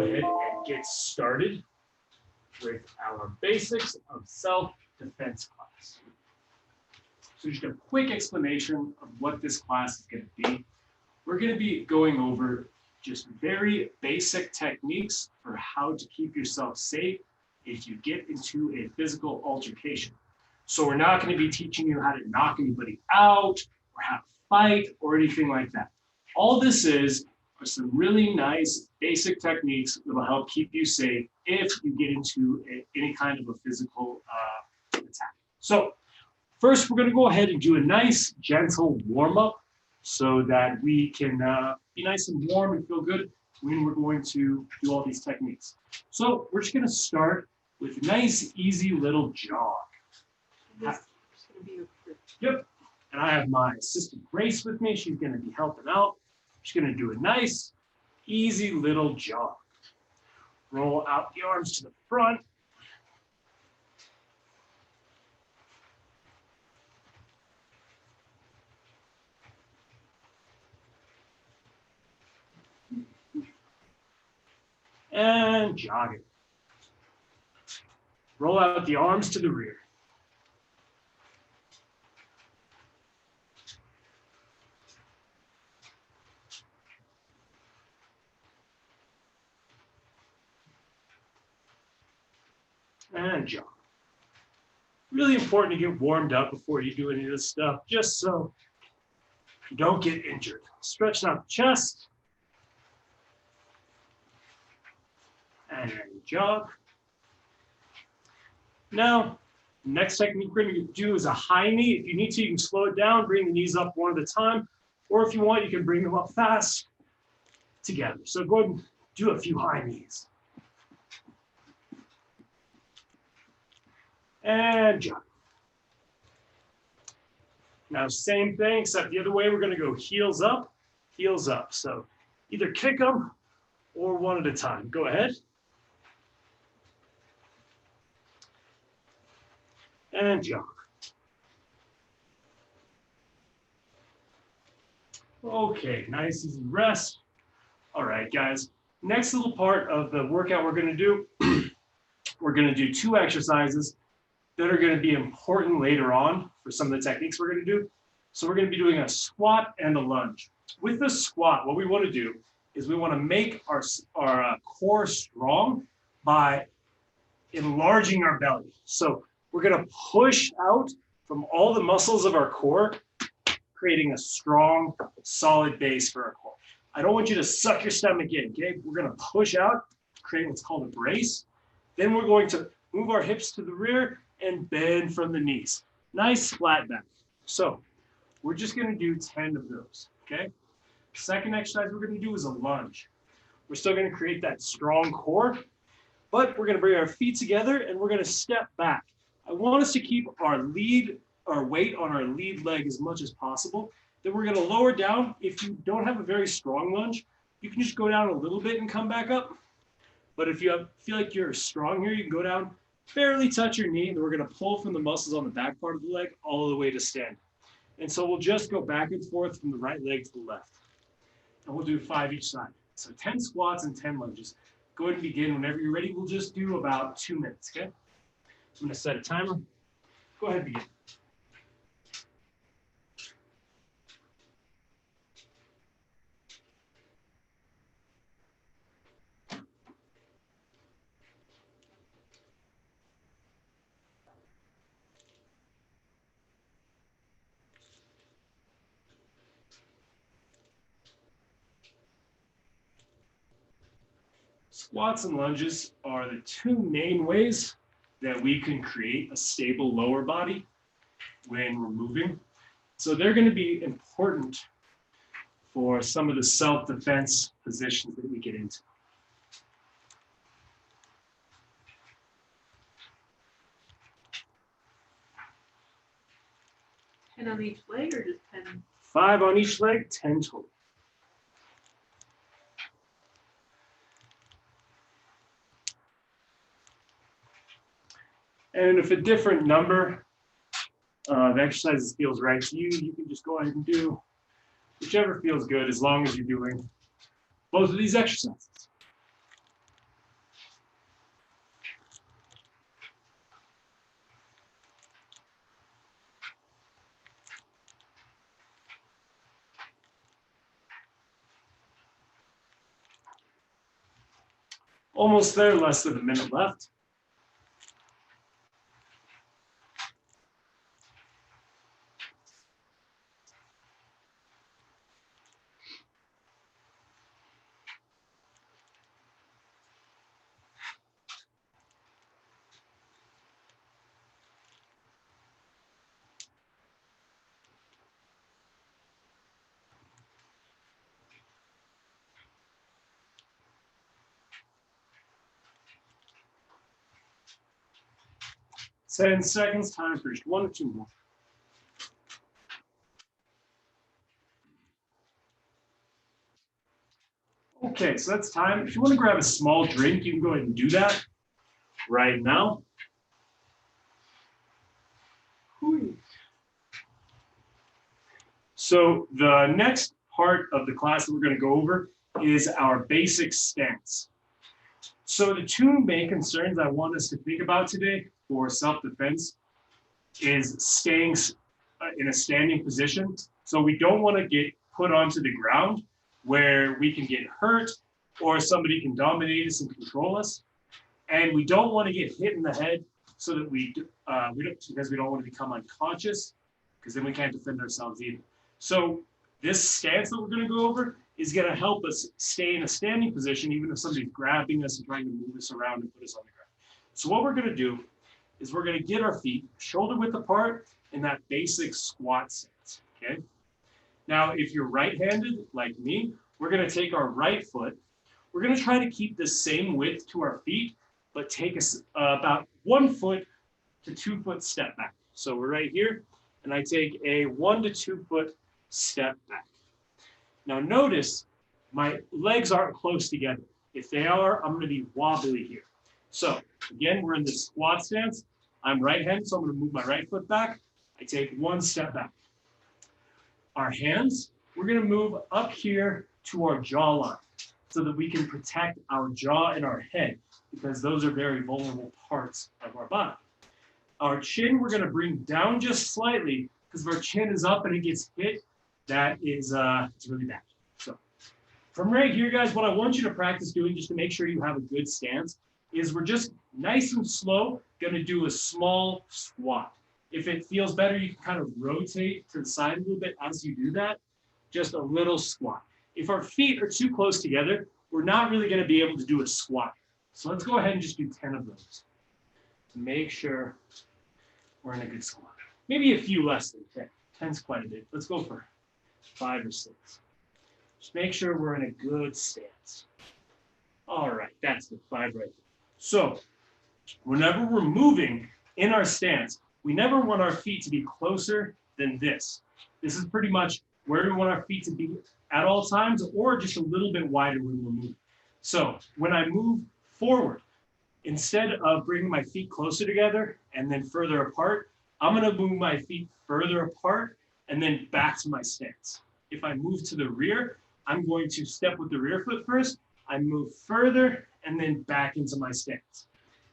ahead and get started with our basics of self-defense class. So just a quick explanation of what this class is going to be. We're going to be going over just very basic techniques for how to keep yourself safe if you get into a physical altercation. So we're not going to be teaching you how to knock anybody out or how to fight or anything like that. All this is are some really nice basic techniques that will help keep you safe if you get into any kind of a physical attack. So first, we're going to go ahead and do a nice, gentle warm-up so that we can be nice and warm and feel good when we're going to do all these techniques. So we're just going to start with a nice, easy little jog. Yep. And I have my assistant Grace with me. She's going to be helping out. She's going to do a nice, easy little jog. Roll out the arms to the front. And jog it. Roll out the arms to the rear. And jog. Really important to get warmed up before you do any of this stuff, just so you don't get injured. Stretch out the chest. And jog. Now, next technique we're going to do is a high knee. If you need to, you can slow it down, bring the knees up one at a time, or if you want, you can bring them up fast together. So go ahead and do a few high knees. And jog. Now, same thing, except the other way, we're going to go heels up, heels up. So either kick them or one at a time. Go ahead. And jog. Okay, nice easy rest. All right, guys. Next little part of the workout we're going to do, we're going to do 2 exercises that are going to be important later on for some of the techniques we're going to do. So we're going to be doing a squat and a lunge. With the squat, what we want to do is we want to make our core strong by enlarging our belly. So we're going to push out from all the muscles of our core, creating a strong, solid base for our core. I don't want you to suck your stomach in, okay? We're going to push out, create what's called a brace. Then we're going to move our hips to the rear and bend from the knees. Nice flat back. So we're just going to do 10 of those, okay? Second exercise we're going to do is a lunge. We're still going to create that strong core, but we're going to bring our feet together and we're going to step back. I want us to keep our weight on our lead leg as much as possible. Then we're going to lower down. If you don't have a very strong lunge, you can just go down a little bit and come back up. But if you feel like you're strong here, you can go down, barely touch your knee, and we're going to pull from the muscles on the back part of the leg all the way to stand. And so we'll just go back and forth from the right leg to the left. And we'll do 5 each side. So 10 squats and 10 lunges. Go ahead and begin whenever you're ready. We'll just do about 2 minutes, okay? So I'm going to set a timer. Go ahead and begin. Squats and lunges are the 2 main ways that we can create a stable lower body when we're moving. So they're going to be important for some of the self-defense positions that we get into. 10 on each leg or just 10? 5 on each leg, 10 total. And if a different number of exercises feels right to you, you can just go ahead and do whichever feels good as long as you're doing both of these exercises. Almost there, less than a minute left. Ten seconds, time for just 1 or 2 more. Okay, so that's time. If you want to grab a small drink, you can go ahead and do that right now. So the next part of the class that we're going to go over is our basic stance. So the two main concerns I want us to think about today for self-defense is staying in a standing position. So we don't want to get put onto the ground where we can get hurt or somebody can dominate us and control us. And we don't want to get hit in the head so that because we don't want to become unconscious, because then we can't defend ourselves either. So this stance that we're going to go over is going to help us stay in a standing position, even if somebody's grabbing us and trying to move us around and put us on the ground. So what we're going to do is we're going to get our feet shoulder width apart in that basic squat stance, okay? Now, if you're right-handed like me, we're going to take our right foot. We're going to try to keep the same width to our feet, but take us about 1 foot to 2 foot step back. So we're right here, and I take a 1 to 2 foot step back. Now notice my legs aren't close together. If they are, I'm going to be wobbly here. So again, we're in the squat stance. I'm right-handed, so I'm going to move my right foot back. I take 1 step back. Our hands, we're going to move up here to our jawline so that we can protect our jaw and our head, because those are very vulnerable parts of our body. Our chin, we're going to bring down just slightly, because if our chin is up and it gets hit, that is it's really bad. So from right here, guys, what I want you to practice doing, just to make sure you have a good stance, is we're just nice and slow going to do a small squat. If it feels better, you can kind of rotate to the side a little bit as you do that, just a little squat. If our feet are too close together, we're not really going to be able to do a squat. So let's go ahead and just do 10 of those to make sure we're in a good squat. Maybe a few less than 10. 10's quite a bit. Let's go for 5 or 6. Just make sure we're in a good stance. All right, that's the 5 right there. So whenever we're moving in our stance, we never want our feet to be closer than this. This is pretty much where we want our feet to be at all times, or just a little bit wider when we're moving. So when I move forward, instead of bringing my feet closer together and then further apart, I'm going to move my feet further apart and then back to my stance. If I move to the rear, I'm going to step with the rear foot first. I move further and then back into my stance.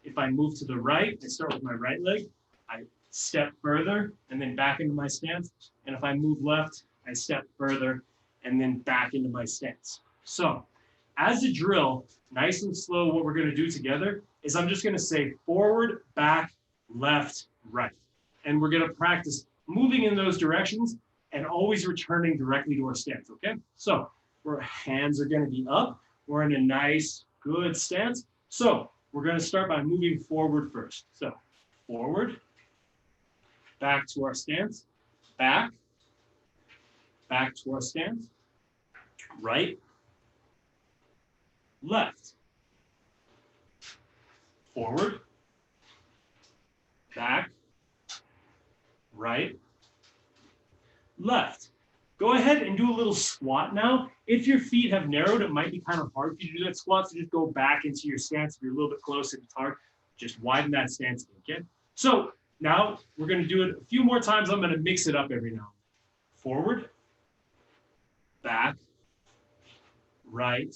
If I move to the right, I start with my right leg. I step further and then back into my stance. And if I move left, I step further and then back into my stance. So as a drill, nice and slow, what we're going to do together is I'm just going to say forward, back, left, right. And we're going to practice moving in those directions and always returning directly to our stance, okay? So our hands are going to be up. We're in a nice, good stance. So we're going to start by moving forward first. So forward, back to our stance, back to our stance, right, left, forward, back, right, left. Go ahead and do a little squat now. If your feet have narrowed, it might be kind of hard for you to do that squat, so just go back into your stance. If you're a little bit closer, it's hard. Just widen that stance, okay? So now we're going to do it a few more times. I'm going to mix it up every now and then. Forward, back, right,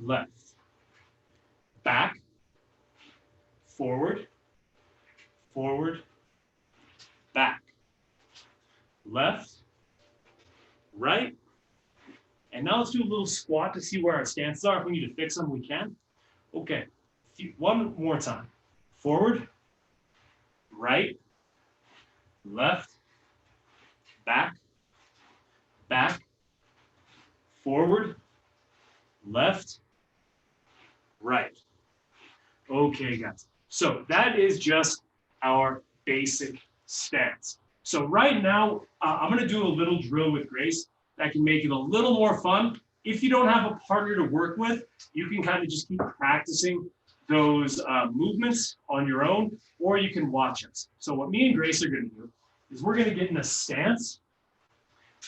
left, back, forward, back, left, right. And now let's do a little squat to see where our stances are. If we need to fix them, we can. Okay, one more time. Forward, right, left, back, back, forward, left, right. Okay, guys. So that is just our basic stance. So right now, I'm going to do a little drill with Grace that can make it a little more fun. If you don't have a partner to work with, you can kind of just keep practicing those movements on your own, or you can watch us. So what me and Grace are going to do is we're going to get in a stance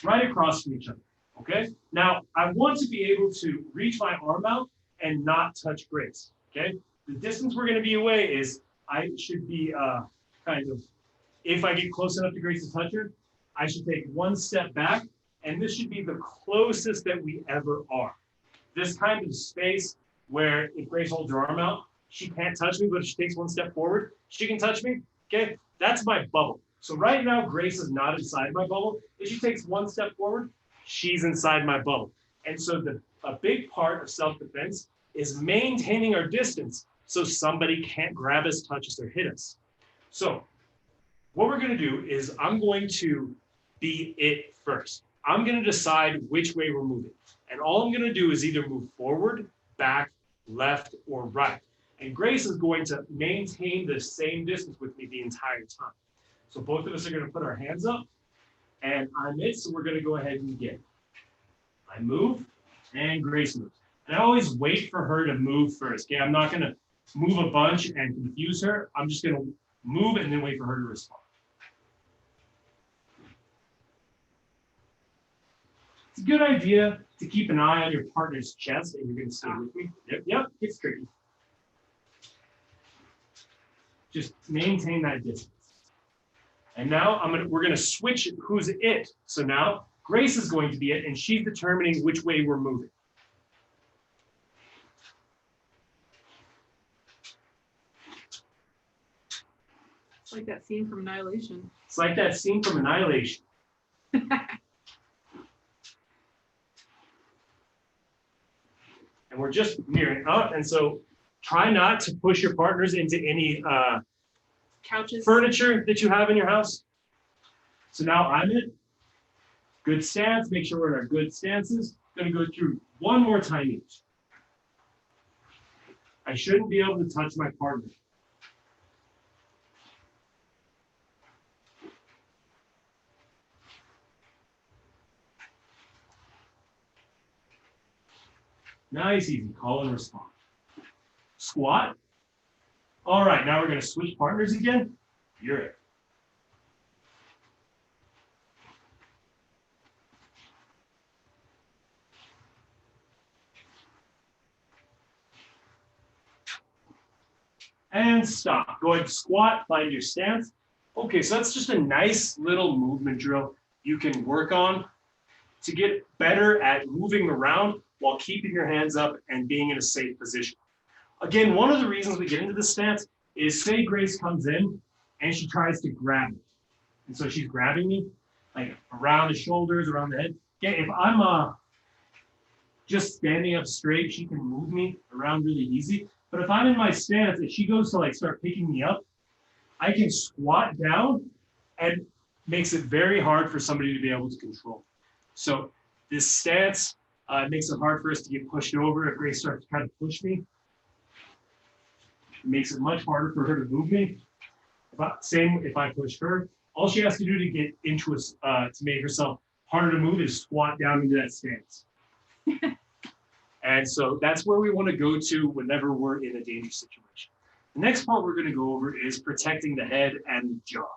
right across from each other. Okay. Now, I want to be able to reach my arm out and not touch Grace. Okay. The distance we're going to be away is I should be kind of, if I get close enough to Grace to touch her, I should take one step back, and this should be the closest that we ever are. This kind of space where if Grace holds her arm out, she can't touch me, but if she takes one step forward, she can touch me. Okay, that's my bubble. So right now, Grace is not inside my bubble. If she takes one step forward, she's inside my bubble. And so a big part of self-defense is maintaining our distance so somebody can't grab us, touch us, or hit us. So what we're going to do is I'm going to be it first. I'm going to decide which way we're moving. And all I'm going to do is either move forward, back, left, or right. And Grace is going to maintain the same distance with me the entire time. So both of us are going to put our hands up, and I'm it, so we're going to go ahead and begin. I move, and Grace moves. And I always wait for her to move first. Okay, I'm not going to move a bunch and confuse her. I'm just going to move and then wait for her to respond. It's a good idea to keep an eye on your partner's chest, and you're going to stay with me. Yep, it's tricky. Just maintain that distance. And now we're going to switch who's it. So now Grace is going to be it, and she's determining which way we're moving. It's like that scene from Annihilation. It's like that scene from Annihilation. And we're just mirroring up. And so try not to push your partners into any couches, furniture that you have in your house. So now I'm it. Good stance. Make sure we're in our good stances. Going to go through one more time each. I shouldn't be able to touch my partner. Nice, easy. Call and respond. Squat. All right, now we're going to switch partners again. You're it. And stop. Go ahead and squat, find your stance. Okay, so that's just a nice little movement drill you can work on to get better at moving around while keeping your hands up and being in a safe position. Again, one of the reasons we get into this stance is say Grace comes in and she tries to grab me. And so she's grabbing me like around the shoulders, around the head. Okay, if I'm just standing up straight, she can move me around really easy. But if I'm in my stance and she goes to like start picking me up, I can squat down and makes it very hard for somebody to be able to control. So this stance makes it hard for us to get pushed over. If Grace starts to kind of push me, it makes it much harder for her to move me. Same if I push her. All she has to do to get into us to make herself harder to move is squat down into that stance. And so that's where we want to go to whenever we're in a dangerous situation. The next part we're going to go over is protecting the head and the jaw.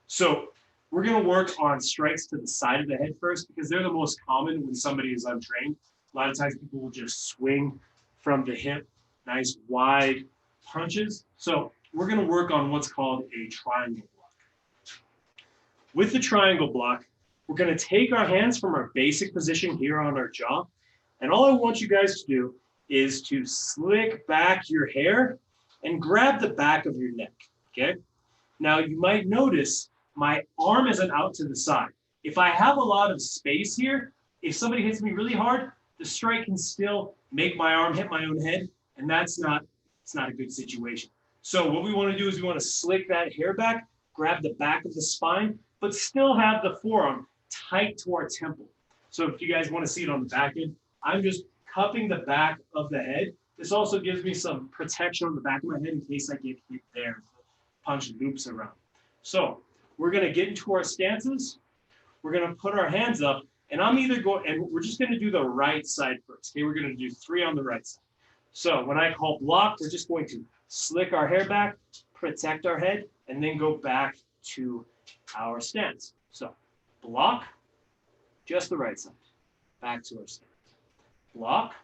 So we're going to work on strikes to the side of the head first because they're the most common when somebody is untrained. A lot of times people will just swing from the hip, nice wide punches. So we're going to work on what's called a triangle block. With the triangle block, we're going to take our hands from our basic position here on our jaw. And all I want you guys to do is to slick back your hair and grab the back of your neck, okay? Now you might notice my arm isn't out to the side. If I have a lot of space here, if somebody hits me really hard, the strike can still make my arm hit my own head And it's not a good situation. So what we want to do is we want to slick that hair back, grab the back of the spine, but still have the forearm tight to our temple. So if you guys want to see it on the back end, I'm just cupping the back of the head. This also gives me some protection on the back of my head in case I get hit there. Punch loops around. So we're going to get into our stances. We're going to put our hands up, and I'm either going, and we're just going to do the right side first. Okay, we're going to do 3 on the right side. So when I call block, we're just going to slick our hair back, protect our head, and then go back to our stance. So block, just the right side, back to our stance. Block,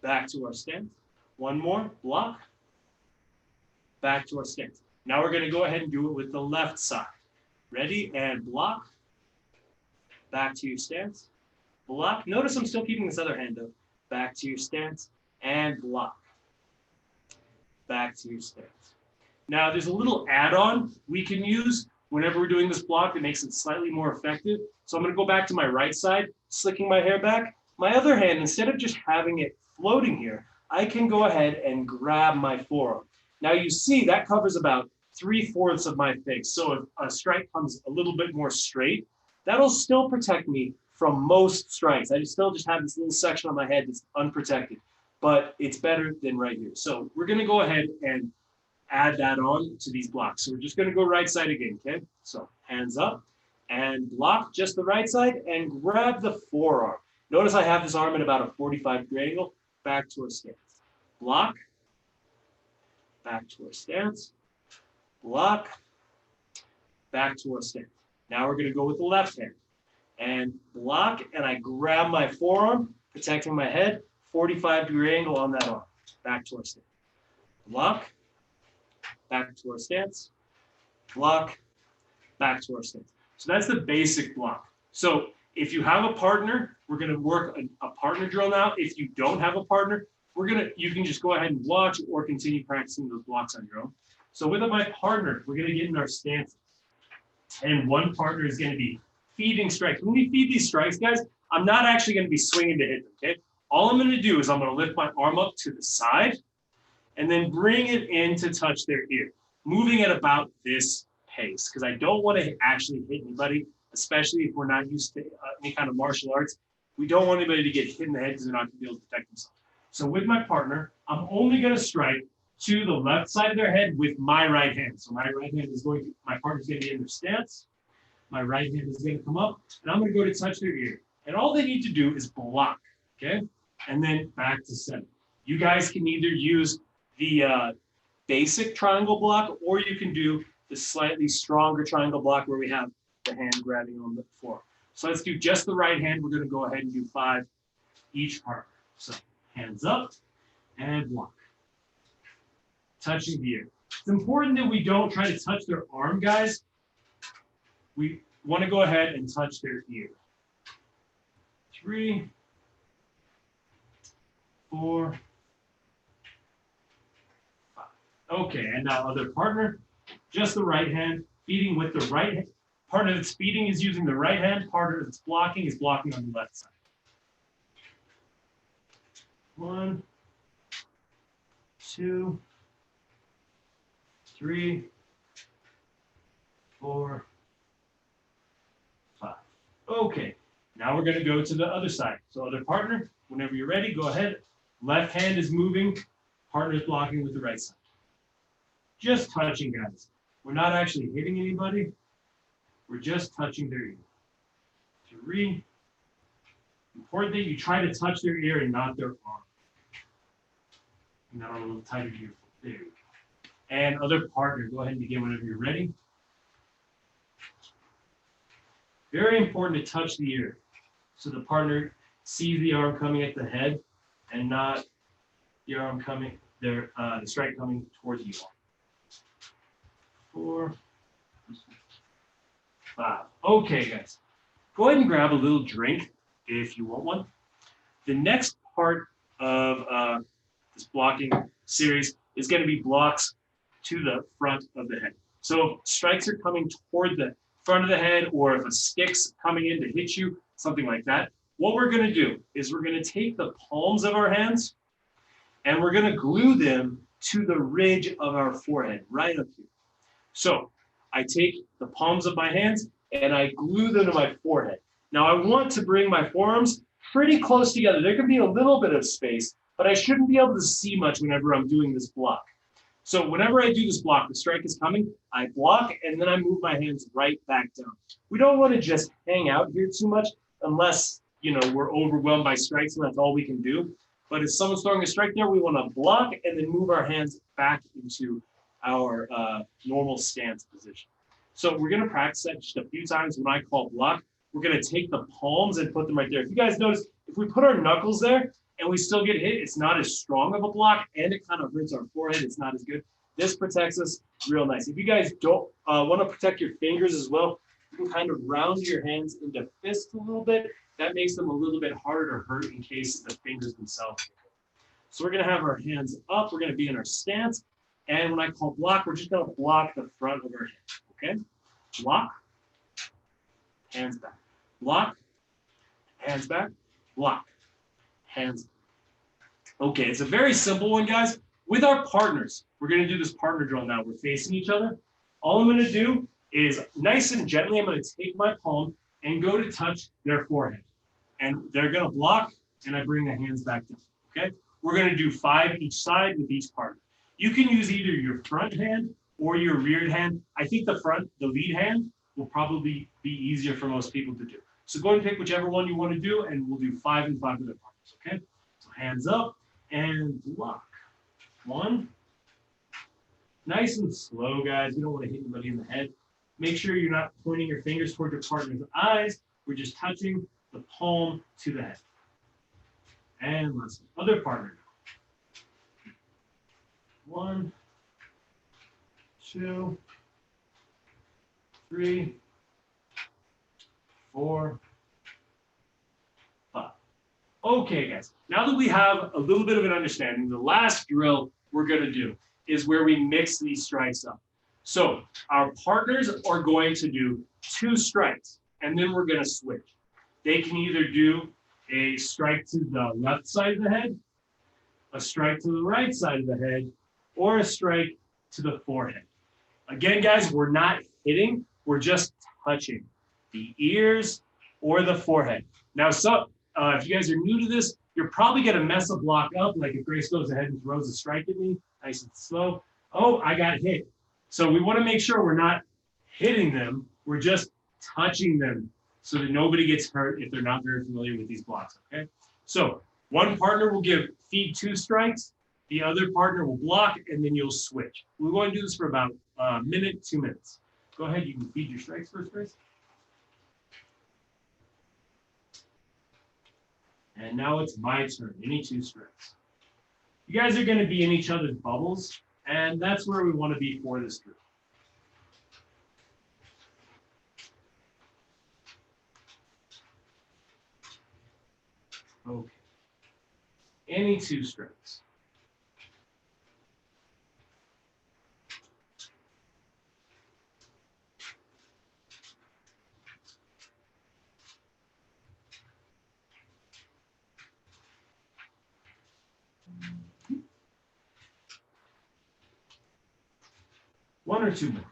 back to our stance. One more, block, back to our stance. Now we're going to go ahead and do it with the left side. Ready? And block, back to your stance. Block. Notice I'm still keeping this other hand up. Back to your stance and block. Back to your stance. Now there's a little add-on we can use whenever we're doing this block that makes it slightly more effective. So I'm going to go back to my right side, slicking my hair back. My other hand, instead of just having it floating here, I can go ahead and grab my forearm. Now you see that covers about 3/4 of my face. So if a strike comes a little bit more straight, that'll still protect me from most strikes. I still just have this little section on my head that's unprotected, but it's better than right here. So we're going to go ahead and add that on to these blocks. So we're just going to go right side again, okay? So hands up and block just the right side and grab the forearm. Notice I have this arm at about a 45-degree angle, back to our stance. Block, back to our stance, block, back to our stance. Now we're going to go with the left hand and block, and I grab my forearm, protecting my head, 45-degree angle on that arm, back to our stance. Block, back to our stance, block, back to our stance. So that's the basic block. So if you have a partner, we're going to work a partner drill now. If you don't have a partner, you can just go ahead and watch or continue practicing those blocks on your own. So with my partner, we're going to get in our stances. And one partner is going to be feeding strikes. When we feed these strikes, guys, I'm not actually going to be swinging to hit them, okay? All I'm going to do is I'm going to lift my arm up to the side and then bring it in to touch their ear, moving at about this pace, because I don't want to actually hit anybody, especially if we're not used to any kind of martial arts. We don't want anybody to get hit in the head because they're not going to be able to protect themselves. So with my partner, I'm only going to strike to the left side of their head with my right hand. So my right hand is my partner's going to be in their stance. My right hand is going to come up, and I'm going to go to touch their ear. And all they need to do is block, okay? And then back to center. You guys can either use the basic triangle block, or you can do the slightly stronger triangle block where we have the hand grabbing on the floor. So let's do just the right hand. We're going to go ahead and do 5 each part. So hands up and block. Touching the ear. It's important that we don't try to touch their arm, guys. We want to go ahead and touch their ear. 3, 4, 5. Okay, and now other partner, just the right hand, feeding with the right hand. Partner that's feeding is using the right hand. Partner that's blocking is blocking on the left side. 1, 2, 3, 4, 5. Okay, now we're going to go to the other side. So other partner, whenever you're ready, go ahead. Left hand is moving. Partner's blocking with the right side. Just touching, guys. We're not actually hitting anybody. We're just touching their ear. 3. Important that you try to touch their ear and not their arm. And that a little tighter here. There you go. And other partner, go ahead and begin whenever you're ready. Very important to touch the ear so the partner sees the arm coming at the head and not the arm coming, the strike coming towards you. 4, 5. Okay, guys. Go ahead and grab a little drink if you want one. The next part of this blocking series is going to be blocks to the front of the head. So if strikes are coming toward the front of the head, or if a stick's coming in to hit you, something like that, what we're going to do is we're going to take the palms of our hands And we're gonna glue them to the ridge of our forehead, right up here. So I take the palms of my hands and I glue them to my forehead. Now I want to bring my forearms pretty close together. There can be a little bit of space, but I shouldn't be able to see much whenever I'm doing this block. So whenever I do this block, the strike is coming, I block, and then I move my hands right back down. We don't want to just hang out here too much unless, we're overwhelmed by strikes and that's all we can do. But if someone's throwing a strike there, we want to block and then move our hands back into our normal stance position. So we're going to practice that just a few times. When I call block, we're going to take the palms and put them right there. If you guys notice, if we put our knuckles there and we still get hit, it's not as strong of a block and it kind of hurts our forehead. It's not as good. This protects us real nice. If you guys don't want to protect your fingers as well, you can kind of round your hands into fists a little bit. That makes them a little bit harder to hurt in case the fingers themselves get hurt. So we're going to have our hands up. We're going to be in our stance. And when I call block, we're just going to block the front of our head. Okay? Block, hands back. Block, hands back. Block, hands back. Okay, it's a very simple one, guys. With our partners, we're going to do this partner drill now. We're facing each other. All I'm going to do is nice and gently, I'm going to take my palm and go to touch their forehead. And they're going to block, and I bring the hands back down. Okay? We're going to do 5 each side with each partner. You can use either your front hand or your rear hand. I think the lead hand will probably be easier for most people to do. So go ahead and pick whichever one you want to do, and we'll do 5 and 5 with our partners. Okay? So hands up and block. 1. Nice and slow, guys. We don't want to hit anybody in the head. Make sure you're not pointing your fingers toward your partner's eyes. We're just touching the palm to the head. And let's other partner. 1, 2, 3, 4, 5. Okay, guys. Now that we have a little bit of an understanding, the last drill we're going to do is where we mix these strikes up. So our partners are going to do 2 strikes, and then we're going to switch. They can either do a strike to the left side of the head, a strike to the right side of the head, or a strike to the forehead. Again, guys, we're not hitting, we're just touching the ears or the forehead. Now, if you guys are new to this, you're probably going to mess a block up, like if Grace goes ahead and throws a strike at me, nice and slow. Oh, I got hit. So we want to make sure we're not hitting them, we're just touching them so that nobody gets hurt if they're not very familiar with these blocks, okay? So one partner will feed 2 strikes, the other partner will block, and then you'll switch. We're going to do this for about a minute, 2 minutes. Go ahead, you can feed your strikes first, Grace. And now it's my turn, any 2 strikes. You guys are going to be in each other's bubbles, and that's where we want to be for this drill. Okay. Any 2 strikes. One or 2 more.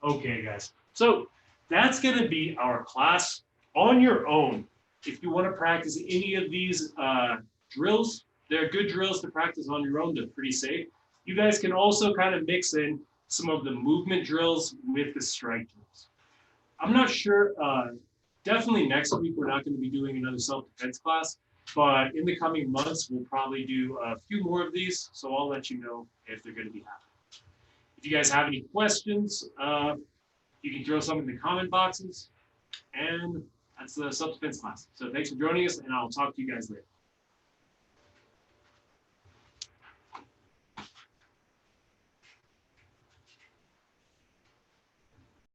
Okay, guys. So that's going to be our class on your own. If you want to practice any of these drills, they're good drills to practice on your own. They're pretty safe. You guys can also kind of mix in some of the movement drills with the strike drills. I'm not sure. Definitely next week, we're not going to be doing another self-defense class. But in the coming months, we'll probably do a few more of these. So I'll let you know if they're going to be happening. If you guys have any questions, you can throw some in the comment boxes. And that's the self-defense class. So thanks for joining us, and I'll talk to you guys later.